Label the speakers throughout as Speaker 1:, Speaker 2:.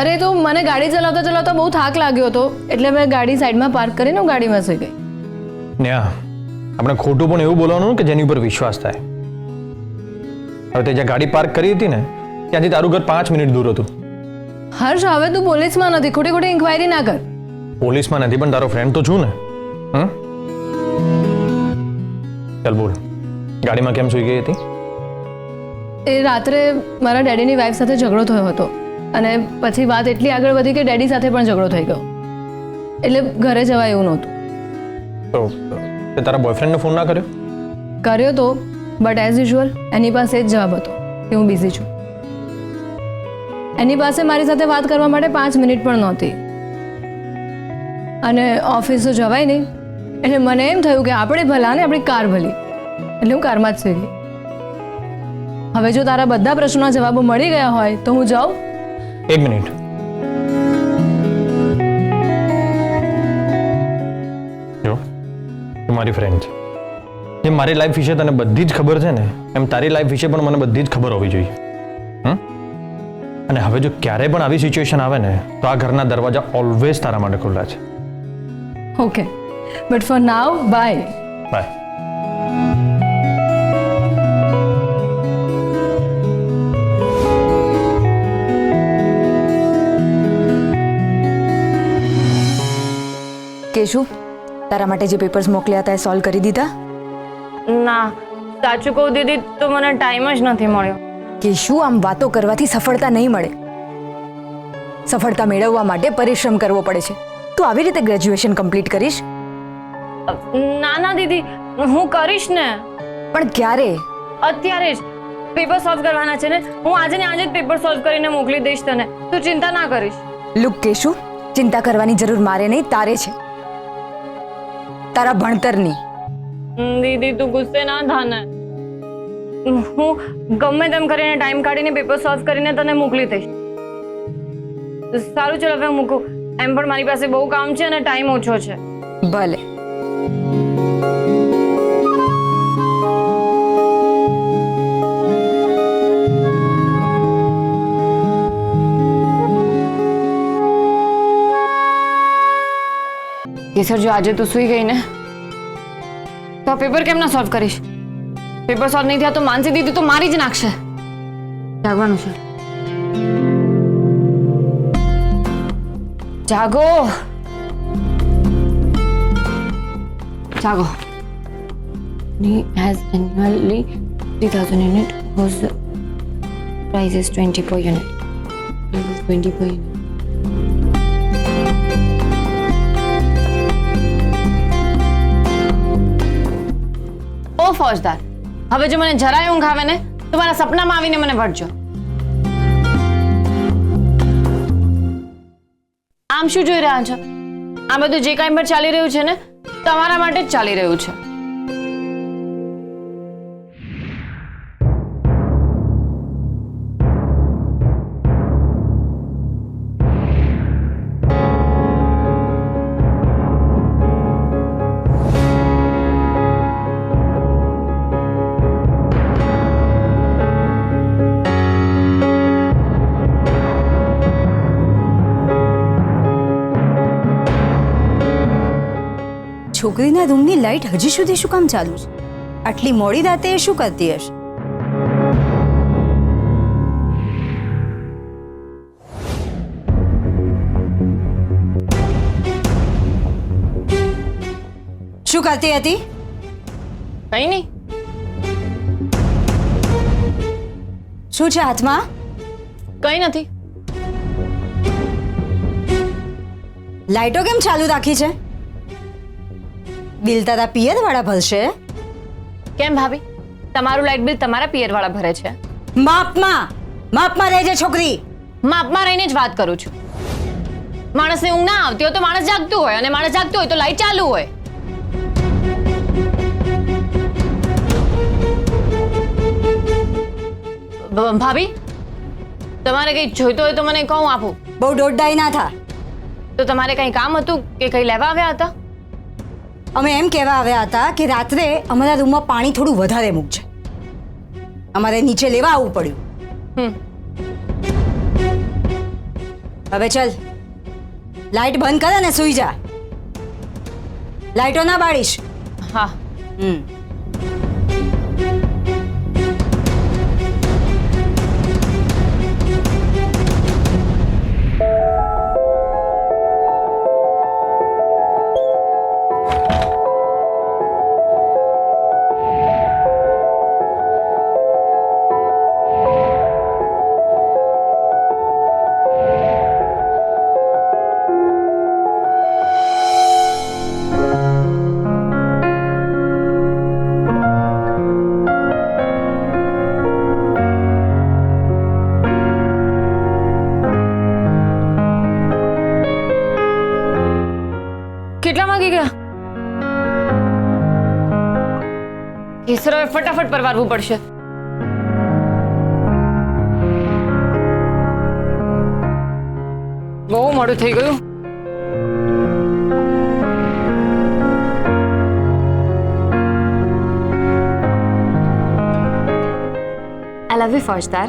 Speaker 1: અરે તો મને ગાડી ચલાવતા ચલાવતા બહુ થાક લાગ્યો હતો એટલે મેં ગાડી સાઈડમાં પાર્ક કરીને હું ગાડીમાં સૂઈ ગઈ.
Speaker 2: નેહા, આપણે ખોટું પણ એવું બોલવાનું કે જેની ઉપર વિશ્વાસ થાય. હવે તે જ્યાં ગાડી પાર્ક કરી હતી ને ત્યાંથી તારું ઘર 5 મિનિટ દૂર હતું.
Speaker 1: હર્ષ, હવે તું પોલીસમાં નથી, ખોટી ખોટી ઇન્ક્વાયરી ના કર.
Speaker 2: પોલીસમાં નથી પણ તારો ફ્રેન્ડ તો છું ને. ચાલ બોલ, ગાડીમાં કેમ સૂઈ ગઈ હતી?
Speaker 1: એ રાત્રે મારા ડેડીની વાઈફ સાથે ઝઘડો થયો હતો અને પછી વાત એટલી આગળ વધી કે ડેડી સાથે પણ ઝઘડો થઈ ગયો એટલે ઘરે જવાય એવું નહોતું.
Speaker 2: તો તે તારા બોયફ્રેન્ડને ફોન ના કર્યો?
Speaker 1: કર્યો તો, બટ એઝ યુઝ્યુઅલ એની પાસે જ જવાબ હતો કે હું બિઝી છું. એની પાસે મારી સાથે વાત કરવા માટે 5 મિનિટ પણ નહોતી અને ઓફિસ તો જવાય નહીં એટલે મને એમ થયું કે આપણે ભલા ને આપણી કાર ભલી, એટલે હું કારમાં જ સૂઈ ગઈ. હવે જો તારા બધા પ્રશ્નોના જવાબો મળી ગયા હોય તો હું જાઉં?
Speaker 2: 1 મિનિટ. જો, તું મારી ફ્રેન્ડ છે. જેમ મારી લાઈફ વિશે તને બધી જ ખબર છે ને એમ તારી લાઈફ વિશે પણ મને બધી જ ખબર હોવી જોઈએ. અને હવે જો ક્યારે પણ આવી સિચ્યુએશન આવે ને તો આ ઘરના દરવાજા ઓલવેઝ તારા માટે ખુલ્લા છે.
Speaker 1: Okay, but for now bye.
Speaker 2: Bye.
Speaker 3: Keshu, તારા માટે જે પેપર્સ મોકલ્યા હતા એ સોલ્વ કરી દીધા?
Speaker 4: ના, સાચું કહું દીદી તો મને ટાઈમ જ નથી મળ્યો.
Speaker 3: કેશુ, આમ વાતો કરવાથી સફળતા નહીં મળે. સફળતા મેળવવા માટે પરિશ્રમ કરવો પડે છે. તું આવી રીતે ગ્રેજ્યુએશન કમ્પ્લીટ કરીશ?
Speaker 4: ના ના દીદી, હું કરીશ ને.
Speaker 3: પણ ક્યારે?
Speaker 4: અત્યારે જ પેપર સોલ્વ કરવાના છે ને. હું આજે ને આજે જ પેપર સોલ્વ કરીને મોકલી દઈશ તને. તું ચિંતા ના કરીશ.
Speaker 3: લુક કેશુ, ચિંતા કરવાની જરૂર મારે નહીં, તારે છે. તારા ભણતરની.
Speaker 4: દીદી તું ગુસ્સે ના થા ને. હું ગમે તેમ કરીને ટાઈમ કાઢીને પેપર સોલ્વ કરીને તને મોકલી દઈશ. સારું, ચલો હવે મૂકું. એમ પણ મારી પાસે બહુ કામ છે અને ટાઈમ ઓછો છે.
Speaker 3: ભલે.
Speaker 4: કેસર, જો આજે તું સૂઈ ગઈ ને તો આ પેપર કેમ ના સોલ્વ કરીશ? પેપર સોલ્વ નહીં થયા તો માનસી દીદી તો મારી જ નાખશે. જાગવાનું છે. જાગો જાગો. He has annually 3000 unit whose price is 20 per unit. This is 20 per unit. ઓ ફોજદાર, હવે જો મને જરાય ઊંઘ આવે ને તો મારા સપનામાં આવીને મને વળજો. આમ શું જોઈ રહ્યા છો? આ બધું જે કાંઈ પણ ચાલી રહ્યું છે ને તમારા માટે જ ચાલી રહ્યું છે.
Speaker 3: છોકરીના રૂમની લાઈટ હજી સુધી શું કામ ચાલુ છે? આટલી મોડી રાતે એ શું કરતી હશે? શું કરતી હતી?
Speaker 4: કઈ નહીં.
Speaker 3: શું છે હાથમાં?
Speaker 4: કઈ નથી.
Speaker 3: લાઈટો કેમ ચાલુ રાખી છે? બિલ તારા પિયર વાળા ભરશે?
Speaker 4: કેમ ભાભી, તમારું લાઇટ બિલ તમારા પિયર વાળા ભરે છે?
Speaker 3: માપમાં રહેજે છોકરી.
Speaker 4: માપમાં રહીને જ વાત કરું છું. માણસને ઊંઘ ના આવતી હોય તો માણસ જાગતું હોય અને માણસ જાગતું હોય તો લાઈટ ચાલુ હોય. ભાભી, તમારે કંઈ જોઈતું હોય તો મને કહું આપું.
Speaker 3: બહુ દોડડાઈ ના થા.
Speaker 4: તો તમારે કંઈ કામ હતું કે કંઈ લેવા આવ્યા હતા?
Speaker 3: અમે એમ કહેવા આવ્યા હતા કે રાત્રે અમારા રૂમમાં પાણી થોડું વધારે મૂકજે. અમારે નીચે લેવા આવવું પડ્યું. હવે ચલ લાઈટ બંધ કર અને સૂઈ જા. લાઈટો ના બાળીશ.
Speaker 4: હા. કેટલા વાગી ગયા? કેસર હવે ફટાફટ પરવારવું પડશે. બહુ મોડું થઈ ગયું. I love you, Faurstar.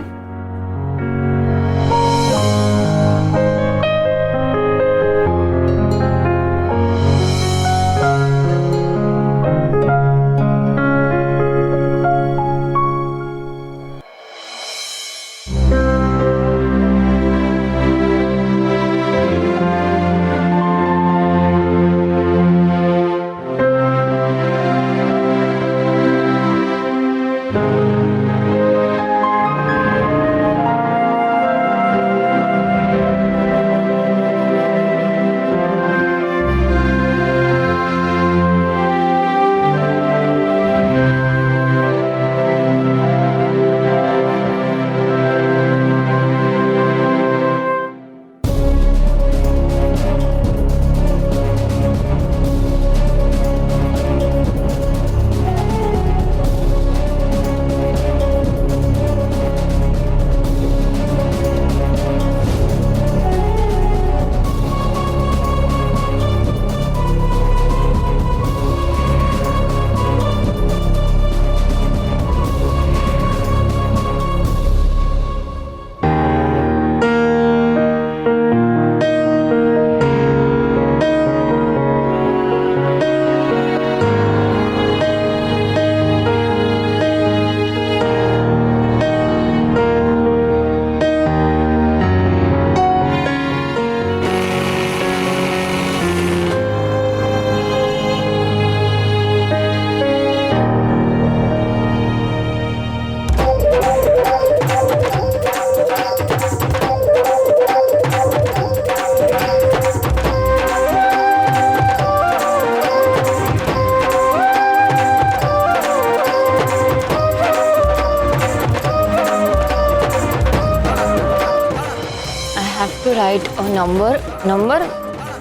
Speaker 4: To write a number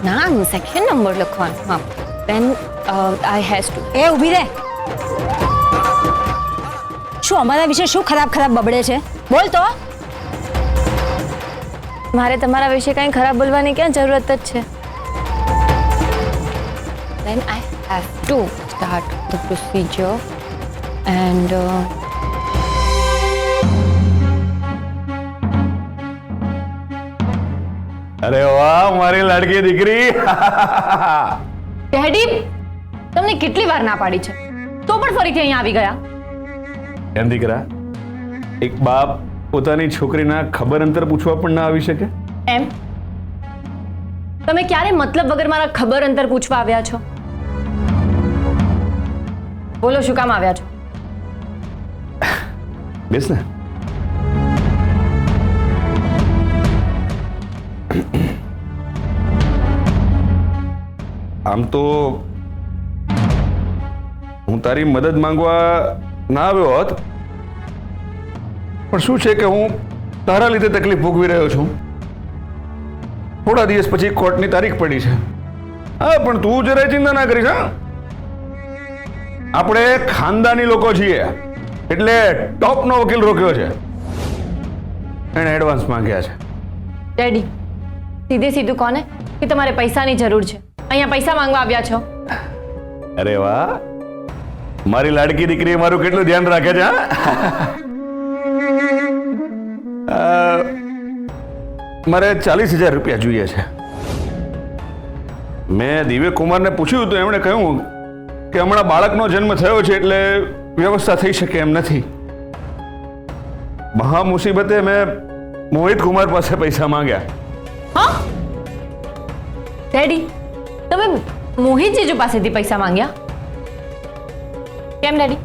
Speaker 4: નામ સેક્શન નંબર લખવાનું. હા, then I has to.
Speaker 3: એ ઊભી રહે. શું અમારા વિશે શું ખરાબ બબડે છે? બોલ તો.
Speaker 4: મારે તમારા વિશે કંઈ ખરાબ બોલવાની ક્યાં જરૂરત જ છે? Then I have to start the procedure and
Speaker 5: અરે વાહ મારી લાડકી દીકરી.
Speaker 1: ડેડી, તમને કેટલી વાર ના પાડી છે તો પણ ફરીથી અહીંયા આવી ગયા?
Speaker 5: એમ દીકરા, એક બાપ પોતાની છોકરીના ખબર અંતર પૂછવા પણ ના આવી શકે?
Speaker 1: એમ તમે ક્યારે મતલબ વગર મારા ખબર અંતર પૂછવા આવ્યા છો? બોલો, શું કામ આવ્યા છો?
Speaker 5: બેસ ને. આમ તો હું તારી મદદ માંગવા ના આવ્યો હોત, પણ શું છે કે હું તારા લીધે તકલીફ ભોગવી રહ્યો છું. થોડા દિવસ પછી કોર્ટની તારીખ પડી છે. હા, પણ તું જરાય ચિંતા ના કરીશ. હા, આપણે ખાનદાની લોકો છીએ એટલે ટોપનો વકીલ રોક્યો છે. એણે એડવાન્સ માંગ્યા છે.
Speaker 1: ડેડી, સીધે સીધું કોને કે તમારે પૈસાની જરૂર છે, અહીંયા પૈસા માંગવા આવ્યા છો?
Speaker 5: અરે વાહ, મારી લાડકી દીકરી મારું કેટલું ધ્યાન રાખે છે. હા, મારે 40,000 રૂપિયા જોઈએ છે. મેં દિવ્ય કુમારને પૂછ્યું તો એમણે કહ્યું કે હમણાં બાળકનો જન્મ થયો છે એટલે વ્યવસ્થા થઈ શકે એમ નથી. મહા મુસીબતે મેં મોહિત કુમાર પાસે પૈસા માંગ્યા.
Speaker 4: હા ડેડી, તમે મોહિત જીજુ પાસેથી પૈસા માંગ્યા? કેમ ડેડી,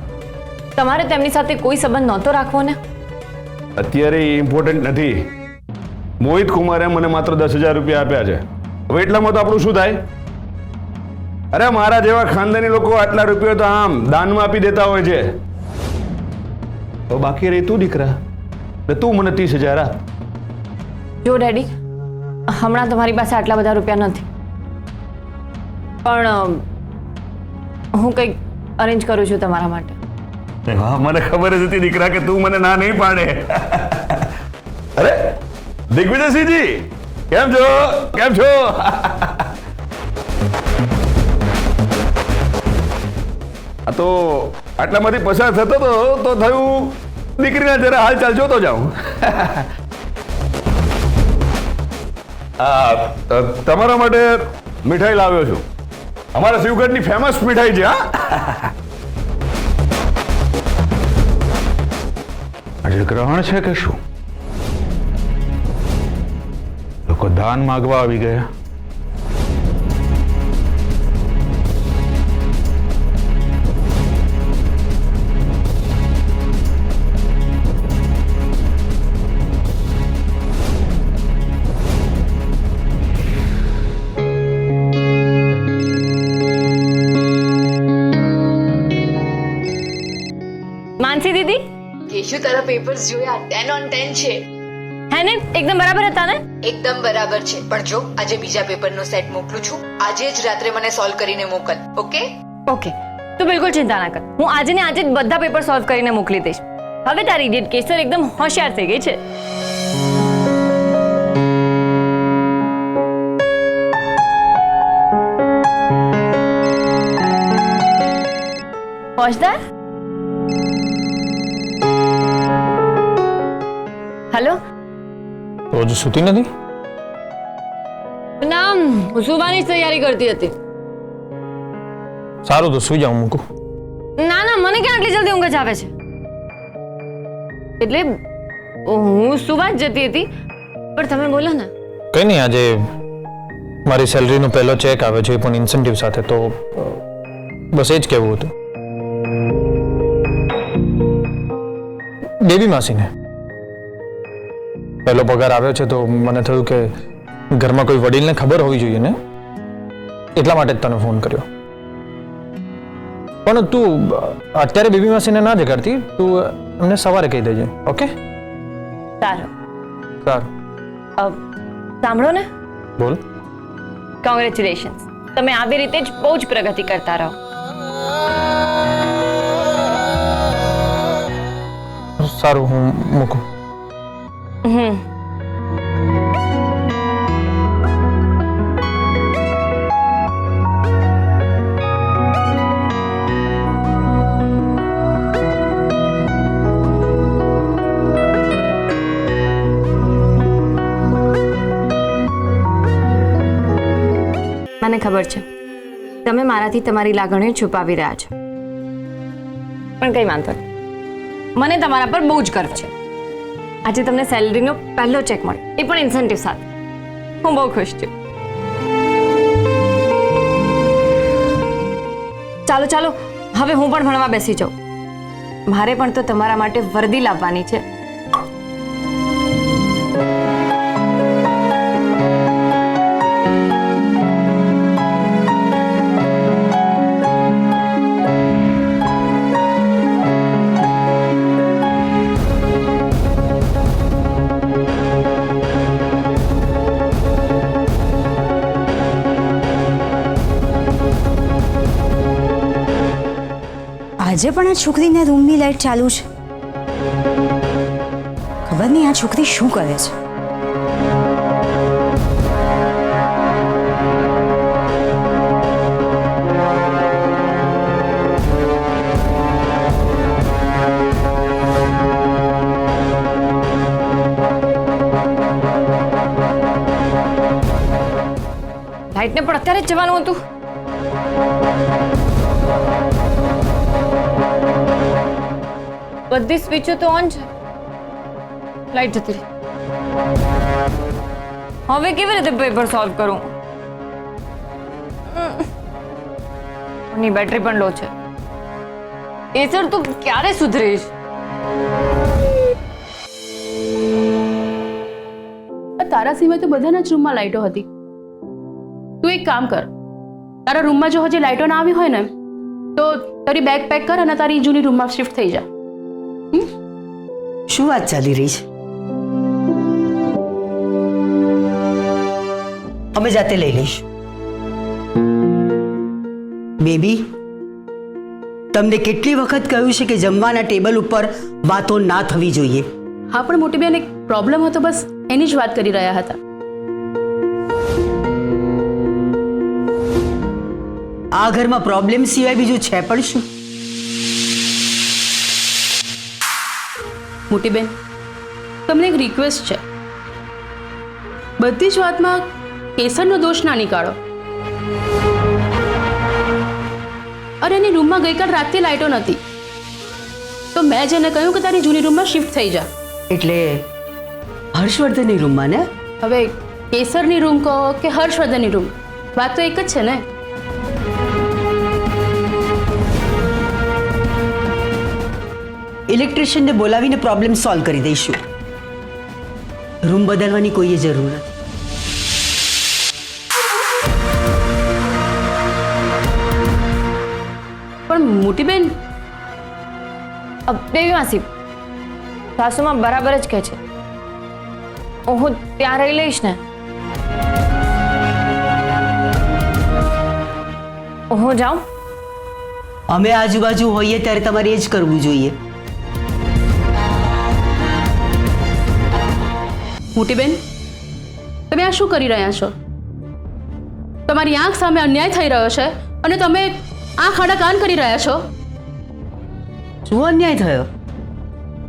Speaker 4: તમારે તેમની સાથે કોઈ સંબંધ નહોતો રાખવો ને?
Speaker 5: અત્યારે એ ઇમ્પોર્ટન્ટ નથી. મોહિત કુમારે મને માત્ર 10,000 રૂપિયા આપ્યા છે. હવે એટલામાં તો આપણું શું થાય? અરે મારા જેવા ખાનદાની લોકો આટલા રૂપિયા તો આમ દાનમાં આપી દેતા હોય છે. તો બાકી રહી તું દીકરા, એટલે તું મને 30,000 આપ.
Speaker 4: જો ડેડી, હમણાં તમારી પાસે આટલા બધા રૂપિયા નથી, પણ હું કંઈક અરેન્જ કરું છું તમારા માટે.
Speaker 5: હા, મને ખબર જ હતી દીકરા કે તું મને ના નહીં પાડે. અરે દિગ્વિજયસિંહજી, કેમ છો? કેમ છો? આ તો આટલામાંથી પસાર થતો હતો તો થયું દીકરીના જરા હાલચાલ જોતો જાઉં. તમારા માટે મીઠાઈ લાવ્યો છું. અમારા શિવગઢની ફેમસ મીઠાઈ છે. હા, આજે ગ્રહણ છે કે શું? લોકો દાન માગવા આવી ગયા.
Speaker 4: માનસી દીદી,
Speaker 3: કેશુ તારા પેપર્સ જોયા, 10 on 10 છે.
Speaker 4: હે ને? એકદમ બરાબર હતા ને?
Speaker 3: એકદમ બરાબર છે. પણ જો આજે બીજા પેપરનો સેટ મોકલું છું, આજે જ રાત્રે મને સોલ્વ કરીને મોકલ. ઓકે?
Speaker 4: ઓકે, તું બિલકુલ ચિંતા ના કર. હું આજે ને આજે જ બધા પેપર સોલ્વ કરીને મોકલી દઈશ. હવે તારી ઇડિયટ કેસર એકદમ હોશિયાર થઈ ગઈ છે. પહોંચદાર, હેલો.
Speaker 2: તો હજુ સૂતી નથી?
Speaker 4: ના, હું સુવાની જ તૈયારી કરતી હતી.
Speaker 2: સારું, તો સુઈ જાઉં, મૂકું.
Speaker 4: ના ના, મને ક્યાં આટલી જલ્દી ઊંઘ જ આવે છે? એટલે હું સુવા જ જતી હતી, પણ તમે બોલો ને.
Speaker 2: કંઈ નહીં, આજે મારી સેલરીનો પહેલો ચેક આવે છે, એ પણ ઇન્સેન્ટિવ સાથે, તો બસ એ જ કહેવું હતું. બેબી માસીને પહેલો પગાર આવ્યો છે, તો મને થયું કે ઘરમાં કોઈ વડીલને ખબર હોવી જોઈએ ને, એટલા માટે જ તને ફોન કર્યો. પણ તું અત્યારે બેબી માસીને ના જગાડતી, તું એમને સવારે કહી દેજે. ઓકે?
Speaker 4: સારું
Speaker 2: સારું.
Speaker 4: સાંભળો ને,
Speaker 2: બોલ.
Speaker 4: કોંગ્રેચ્યુલેશન્સ. તમે આવી રીતે જ બહુ જ પ્રગતિ કરતા રહો.
Speaker 2: સારું, હું મૂકું.
Speaker 4: મને ખબર છે તમે મારાથી તમારી લાગણીઓ છુપાવી રહ્યા છો, પણ કંઈ વાંધો નહીં. મને તમારા પર બહુ જ ગર્વ છે. આજે તમને સેલરીનો પહેલો ચેક મળ્યો, એ પણ ઇન્સેન્ટિવ સાથે. હું બહુ ખુશ છું. ચાલો ચાલો, હવે હું પણ ભણવા બેસી જાઉં. મારે પણ તો તમારા માટે વર્દી લાવવાની છે.
Speaker 3: આજે પણ આ છોકરીના રૂમની લાઈટ ચાલુ છે. ખબર નહીં આ છોકરી શું કરે છે.
Speaker 4: લાઇટને પણ અત્યારે જ જવાનું હતું. બધી સ્વિચો તો ઓન છે, લાઇટ જતી રહી. હવે કેવી રીતે પેપર સોલ્વ કરું? ની બેટરી પણ લો છે. કેસર તું ક્યારે સુધરીશ?
Speaker 6: તારા સિવાય તો બધાના જ રૂમમાં લાઇટો હતી. તું એક કામ કર, તારા રૂમમાં જો હજી લાઇટો ના આવી હોય ને તો તારી બેગ પેક કર અને તારી જૂની રૂમમાં શિફ્ટ થઈ જા.
Speaker 7: શું વાત ચાલી રહી છે? અમે જાતે લઈ લઈશું. બેબી, તમને કેટલી વખત કહ્યું છે કે જમવાના ટેબલ ઉપર વાતો ના થવી જોઈએ?
Speaker 6: હા, પણ મોટી બેન એક પ્રોબ્લેમ હતો, બસ એની જ વાત કરી રહ્યા હતા.
Speaker 7: આ ઘરમાં પ્રોબ્લેમ સિવાય બીજું છે પણ શું?
Speaker 6: મોટી બેન, તમને એક રિક્વેસ્ટ છે. બધી જ વાતમાં કેસરનો દોષ ના નીકાળો. અરે એની રૂમમાં ગઈકાલ રાતથી લાઇટો નથી, તો મેં જેને કહ્યું કે તારી જૂની રૂમમાં શિફ્ટ થઈ જા.
Speaker 7: એટલે હર્ષવર્ધનની રૂમમાં ને?
Speaker 6: હવે કેસરની રૂમ કહો કે હર્ષવર્ધનની રૂમ, વાત તો એક જ છે ને.
Speaker 7: ઇલેક્ટ્રિશિયનને બોલાવીને પ્રોબ્લેમ સોલ્વ કરી દઈશું. રૂમ બદલવાની કોઈ જરૂર નથી.
Speaker 6: પણ મોટી બેન,
Speaker 4: દેવી માસી, સાસુમાં બરાબર જ કહે છે. હું ત્યાં રહી લઈશ ને. હું જાઉં?
Speaker 7: અમે આજુબાજુ હોઈએ ત્યારે તમારે એ જ કરવું જોઈએ.
Speaker 6: મોટી બેન, તમે આ શું કરી રહ્યા છો? તમારી આંખ સામે અન્યાય થઈ રહ્યો છે અને તમે આંખ આડા કાન કરી રહ્યા છો.
Speaker 7: શું અન્યાય થયો?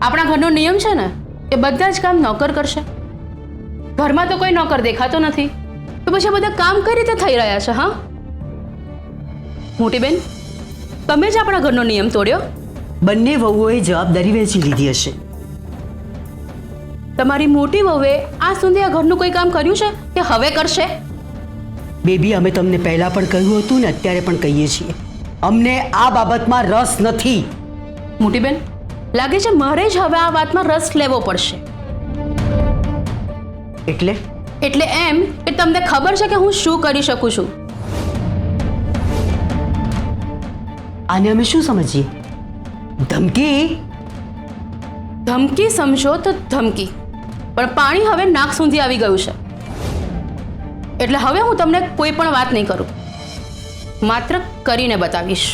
Speaker 6: આપણા ઘરનો નિયમ છે ને કે બધા જ કામ નોકર કરશે. ઘરમાં તો કોઈ નોકર દેખાતો નથી, તો પછી બધા કામ કઈ રીતે થઈ રહ્યા છે? હા મોટી બેન, તમે જ આપણા ઘરનો નિયમ તોડ્યો.
Speaker 7: બંને વહુઓએ જવાબદારી વહેંચી લીધી હશે.
Speaker 6: તમારી મોટી વહુએ આ સુધી આ ઘરનું કોઈ કામ કર્યું છે કે હવે કરશે?
Speaker 7: બેબી, અમે તમને પહેલા પણ કહ્યું હતું ને અત્યારે પણ કહીએ છીએ, અમને આ બાબતમાં રસ નથી.
Speaker 6: મોટી બેન, લાગે છે મારે જ હવે આ વાતમાં રસ લેવો પડશે.
Speaker 7: એટલે
Speaker 6: એમ કે તમને ખબર છે કે હું શું કરી શકું છું.
Speaker 7: આને અમે શું સમજીએ? ધમકી?
Speaker 6: ધમકી સમજો તો ધમકી, પણ પાણી હવે નાક સુધી આવી ગયું છે. એટલે હવે હું તમને કોઈ પણ વાત નહીં કરું, માત્ર કરીને બતાવીશ.